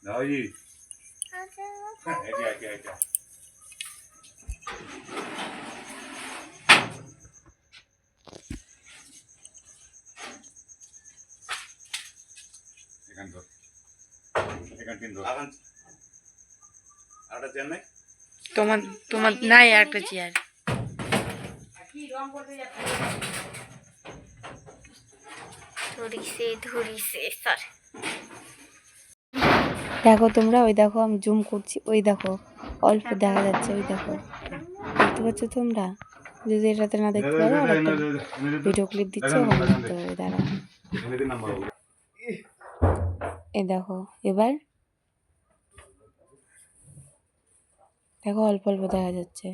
দাওজি এটা এটা এটা এখান তো এখান তিন ধর আগান আটা চেন নাই তোমার তোমার নাই একটা চেয়ার কি রং করতে যাচ্ছে ধরিছে স্যার দেখো তোমরা ওই দেখো আমি জুম করছি ওই দেখো অল্প দেখা যাচ্ছে ওই দেখো দেখতে পাচ্ছ তোমরা যদি এটাতে না দেখতে পারো আর একটা ভিডিও ক্লিপ দিচ্ছে ওখানে দেখতে পাবে দাঁড়া এই দেখো এবার দেখো অল্প অল্প দেখা যাচ্ছে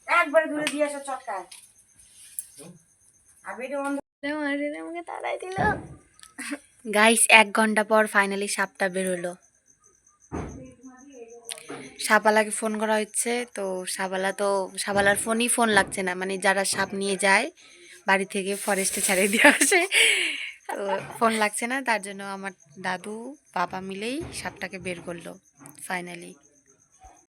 একবারে দূরে দিয়ে আসো চটকায় আমাকে তাড়াই দিল গাইস 1 ঘন্টা পর ফাইনালি সাপটা বের হলো সাপালাকে ফোন করা হচ্ছে তো সাবালার ফোন লাগছে না মানে যারা সাপ নিয়ে যায় বাড়ি থেকে ফরেস্টে ছাড়িয়ে দিয়ে আসে তো ফোন লাগছে না তার জন্য আমার দাদু বাবা মিলেই সাপটাকে বের করলো ফাইনালি